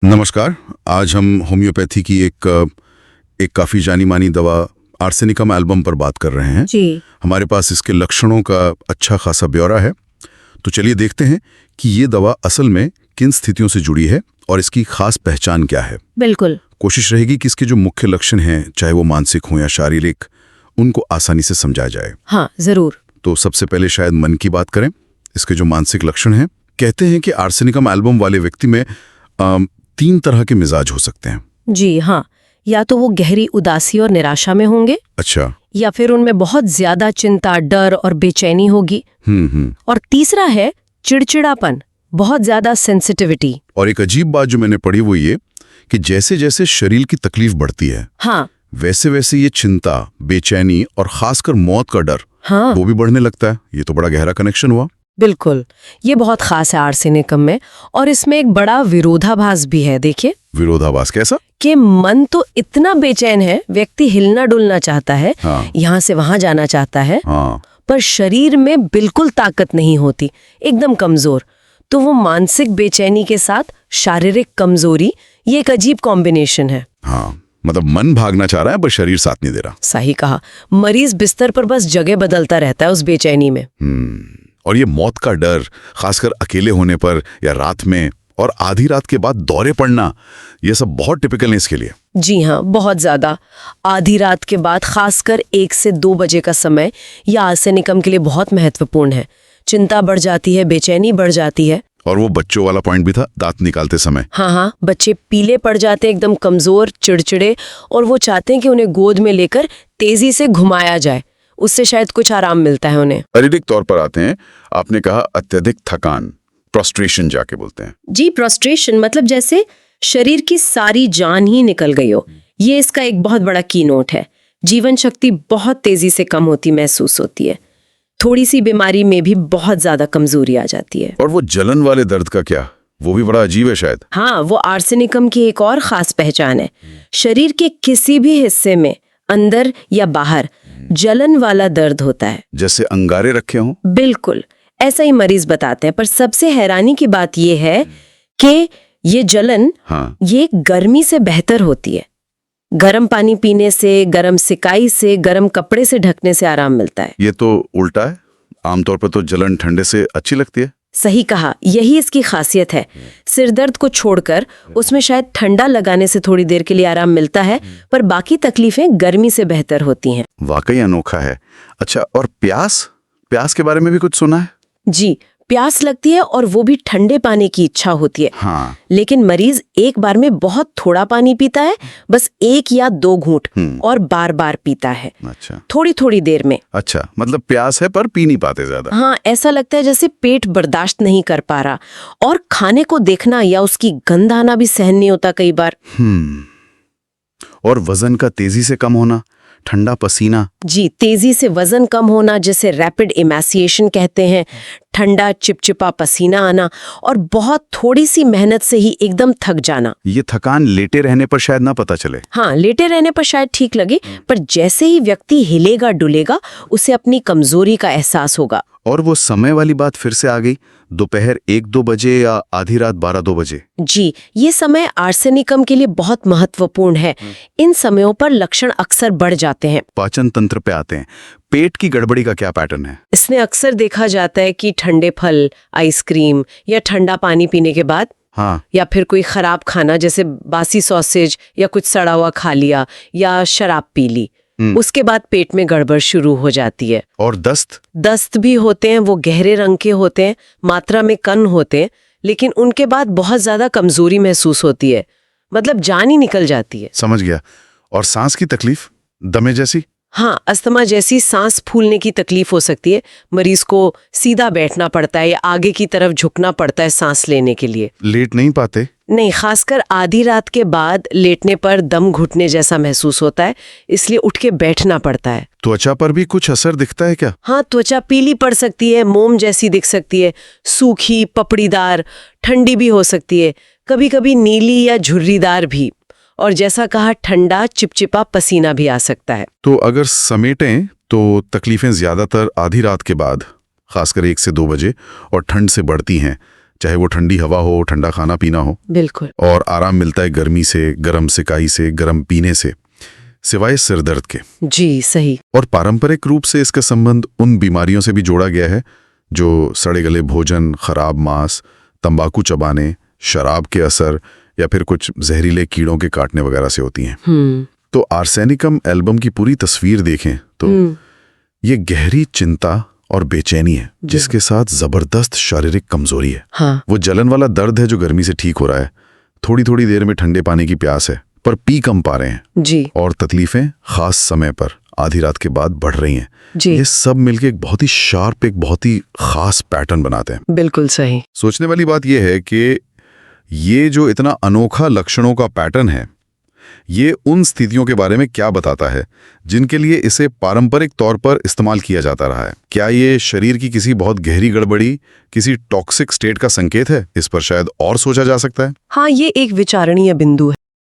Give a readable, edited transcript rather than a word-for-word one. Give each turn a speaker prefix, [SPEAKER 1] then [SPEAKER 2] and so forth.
[SPEAKER 1] नमस्कार। आज हम होम्योपैथी की एक काफ़ी जानी मानी दवा आर्सेनिकम एल्बम पर बात कर रहे हैं।
[SPEAKER 2] जी
[SPEAKER 1] हमारे पास इसके लक्षणों का अच्छा खासा ब्यौरा है, तो चलिए देखते हैं कि ये दवा असल में किन स्थितियों से जुड़ी है और इसकी खास पहचान क्या है।
[SPEAKER 2] बिल्कुल।
[SPEAKER 1] कोशिश रहेगी कि इसके जो मुख्य लक्षण हैं, चाहे वो मानसिक हो या शारीरिक, उनको आसानी से समझाया जाए।
[SPEAKER 2] हाँ जरूर।
[SPEAKER 1] तो सबसे पहले शायद मन की बात करें। इसके जो मानसिक लक्षण हैं, कहते हैं कि आर्सेनिकम एल्बम वाले व्यक्ति में 3 तरह के मिजाज हो सकते हैं।
[SPEAKER 2] जी हाँ, या तो वो गहरी उदासी और निराशा में होंगे,
[SPEAKER 1] अच्छा।
[SPEAKER 2] या फिर उनमें बहुत ज्यादा चिंता, डर और बेचैनी होगी। और तीसरा है चिड़चिड़ापन, बहुत ज्यादा सेंसिटिविटी।
[SPEAKER 1] और एक अजीब बात जो मैंने पढ़ी वो ये कि जैसे जैसे शरीर की तकलीफ बढ़ती है,
[SPEAKER 2] हाँ
[SPEAKER 1] वैसे वैसे ये चिंता, बेचैनी और खासकर मौत का डर,
[SPEAKER 2] हाँ
[SPEAKER 1] वो भी बढ़ने लगता है। ये तो बड़ा गहरा कनेक्शन हुआ।
[SPEAKER 2] बिल्कुल, ये बहुत खास है आर्सेनिकम में। और इसमें एक बड़ा विरोधाभास भी है। देखिए,
[SPEAKER 1] विरोधाभास कैसा?
[SPEAKER 2] कि मन तो इतना बेचैन है, व्यक्ति हिलना डुलना चाहता है,
[SPEAKER 1] हाँ।
[SPEAKER 2] यहाँ से वहां जाना चाहता है,
[SPEAKER 1] हाँ।
[SPEAKER 2] पर शरीर में बिल्कुल ताकत नहीं होती, एकदम कमजोर। तो वो मानसिक बेचैनी के साथ शारीरिक कमजोरी, ये एक अजीब कॉम्बिनेशन है।
[SPEAKER 1] हाँ, मतलब मन भागना चाह रहा है पर शरीर साथ नहीं दे रहा।
[SPEAKER 2] सही कहा। मरीज बिस्तर पर बस जगह बदलता रहता है उस बेचैनी में।
[SPEAKER 1] और ये मौत का डर, खासकर अकेले होने पर या रात में, और आधी रात के बाद दौरे पड़ना, ये सब बहुत टिपिकल है इसके लिए।
[SPEAKER 2] जी हाँ, बहुत ज्यादा। आधी रात के बाद खासकर 1 से 2 बजे का समय यह आर्सेनिकम के लिए बहुत महत्वपूर्ण है। चिंता बढ़ जाती है, बेचैनी बढ़ जाती है।
[SPEAKER 1] और वो बच्चों वाला पॉइंट भी था, दांत निकालते समय।
[SPEAKER 2] हाँ, बच्चे पीले पड़ जाते हैं, एकदम कमजोर, चिड़चिड़े, और वो चाहते हैं कि उन्हें गोद में लेकर तेजी से घुमाया जाए, उससे शायद कुछ आराम मिलता है उन्हें।
[SPEAKER 1] शारीरिक तौर पर आते हैं, आपने कहा अत्यधिक थकान, प्रोस्ट्रेशन जाके बोलते हैं।
[SPEAKER 2] जी, प्रोस्ट्रेशन मतलब जैसे शरीर की सारी जान ही निकल गई हो। ये इसका एक बहुत बड़ा की नोट है। जीवन शक्ति बहुत तेजी से कम होती महसूस होती है। थोड़ी सी बीमारी में भी बहुत ज्यादा कमजोरी आ जाती है।
[SPEAKER 1] और वो जलन वाले दर्द का क्या? वो भी बड़ा अजीब है शायद।
[SPEAKER 2] हाँ, वो आर्सेनिकम की एक और खास पहचान है। शरीर के किसी भी हिस्से में, अंदर या बाहर, जलन वाला दर्द होता है,
[SPEAKER 1] जैसे अंगारे रखे हों।
[SPEAKER 2] बिल्कुल ऐसा ही मरीज बताते हैं। पर सबसे हैरानी की बात यह है कि ये जलन,
[SPEAKER 1] हाँ।
[SPEAKER 2] ये गर्मी से बेहतर होती है। गर्म पानी पीने से, गर्म सिकाई से, गर्म कपड़े से ढकने से आराम मिलता है।
[SPEAKER 1] ये तो उल्टा है। आमतौर पर तो जलन ठंडे से अच्छी लगती है।
[SPEAKER 2] सही कहा, यही इसकी खासियत है। सिर दर्द को छोड़कर उसमें शायद ठंडा लगाने से थोड़ी देर के लिए आराम मिलता है, पर बाकी तकलीफें गर्मी से बेहतर होती हैं।
[SPEAKER 1] वाकई अनोखा है। अच्छा, और प्यास के बारे में भी कुछ सुना है?
[SPEAKER 2] जी, प्यास लगती है और वो भी ठंडे पानी की इच्छा होती है।
[SPEAKER 1] हाँ।
[SPEAKER 2] लेकिन मरीज एक बार में बहुत थोड़ा पानी पीता है, बस 1 या 2 घूंट, और बार बार पीता है।
[SPEAKER 1] अच्छा।
[SPEAKER 2] थोड़ी थोड़ी देर में।
[SPEAKER 1] अच्छा, मतलब प्यास है पर पी नहीं पाते ज्यादा।
[SPEAKER 2] हाँ, ऐसा लगता है जैसे पेट बर्दाश्त नहीं कर पा रहा, और खाने को देखना या उसकी गंध आना भी सहन नहीं होता कई बार।
[SPEAKER 1] और वजन का तेजी से कम होना, ठंडा पसीना।
[SPEAKER 2] जी, तेजी से वजन कम होना, जिसे रैपिड इमैसिएशन कहते हैं, ठंडा चिपचिपा पसीना आना, और बहुत थोड़ी सी मेहनत से ही एकदम थक जाना।
[SPEAKER 1] ये थकान लेटे रहने पर शायद ना पता चले।
[SPEAKER 2] हाँ, लेटे रहने पर शायद ठीक लगे, पर जैसे ही व्यक्ति हिलेगा डुलेगा, उसे अपनी कमजोरी का एहसास होगा।
[SPEAKER 1] और वो समय वाली बात फिर से आ गई, दोपहर 1-2 बजे या आधी रात 12-2 बजे।
[SPEAKER 2] जी, ये समय आर्सेनिकम के लिए बहुत महत्वपूर्ण है। इन समयों पर लक्षण अक्सर बढ़ जाते हैं।
[SPEAKER 1] पाचन तंत्र पे आते हैं। पेट की गड़बड़ी का क्या पैटर्न है?
[SPEAKER 2] इसमें अक्सर देखा जाता है कि ठंडे फल, आइसक्रीम या ठंडा पानी पीने के बाद,
[SPEAKER 1] हाँ।
[SPEAKER 2] या फिर कोई खराब खाना जैसे बासी सॉसेज या कुछ सड़ा हुआ खा लिया, या शराब पी ली, उसके बाद पेट में गड़बड़ शुरू हो जाती है।
[SPEAKER 1] और दस्त
[SPEAKER 2] भी होते हैं। वो गहरे रंग के होते हैं, मात्रा में कम होते हैं, लेकिन उनके बाद बहुत ज्यादा कमजोरी महसूस होती है, मतलब जान ही निकल जाती है।
[SPEAKER 1] समझ गया। और सांस की तकलीफ, दमे जैसी?
[SPEAKER 2] हाँ, अस्थमा जैसी सांस फूलने की तकलीफ हो सकती है। मरीज को सीधा बैठना पड़ता है या आगे की तरफ झुकना पड़ता है सांस लेने के लिए।
[SPEAKER 1] लेट नहीं पाते?
[SPEAKER 2] नहीं, खासकर आधी रात के बाद लेटने पर दम घुटने जैसा महसूस होता है, इसलिए उठ के बैठना पड़ता है।
[SPEAKER 1] त्वचा पर भी कुछ असर दिखता है क्या?
[SPEAKER 2] हाँ, त्वचा पीली पड़ सकती है, मोम जैसी दिख सकती है, सूखी, पपड़ीदार, ठंडी भी हो सकती है, कभी कभी नीली या झुर्रीदार भी, और जैसा कहा ठंडा चिपचिपा पसीना भी आ सकता है।
[SPEAKER 1] तो अगर समेटें तो तकलीफें ज्यादातर आधी रात के बाद, खासकर 1 से 2 बजे, और ठंड से बढ़ती हैं। चाहे वो ठंडी हवा हो, ठंडा खाना पीना हो,
[SPEAKER 2] बिल्कुल।
[SPEAKER 1] और आराम मिलता है गर्मी से, गर्म सिकाई से, गर्म पीने से, सिवाय सिर दर्द के।
[SPEAKER 2] जी सही।
[SPEAKER 1] और पारंपरिक रूप से इसका संबंध उन बीमारियों से भी जोड़ा गया है जो सड़े गले भोजन, खराब मांस, तंबाकू चबाने, शराब के असर या फिर कुछ जहरीले कीड़ों के काटने वगैरह से होती हैं। तो आर्सेनिकम एल्बम की पूरी तस्वीर देखें तो ये गहरी चिंता और बेचैनी है जिसके साथ जबरदस्त शारीरिक कमजोरी है।
[SPEAKER 2] हाँ।
[SPEAKER 1] वो जलन वाला दर्द है जो गर्मी से ठीक हो रहा है, थोड़ी थोड़ी देर में ठंडे पानी की प्यास है पर पी कम पा रहे हैं
[SPEAKER 2] जी।
[SPEAKER 1] और तकलीफें खास समय पर आधी रात के बाद बढ़ रही हैं
[SPEAKER 2] जी।
[SPEAKER 1] ये सब मिलके एक बहुत ही शार्प, एक बहुत ही खास पैटर्न बनाते हैं।
[SPEAKER 2] बिल्कुल सही।
[SPEAKER 1] सोचने वाली बात यह है कि ये जो इतना अनोखा लक्षणों का पैटर्न है, ये उन स्थितियों के बारे में क्या बताता है जिनके लिए इसे पारंपरिक तौर पर इस्तेमाल किया जाता रहा है? क्या ये शरीर की किसी बहुत गहरी गड़बड़ी, किसी टॉक्सिक स्टेट का संकेत है? इस पर शायद और सोचा जा सकता है।
[SPEAKER 2] हाँ, ये एक विचारणीय बिंदु है।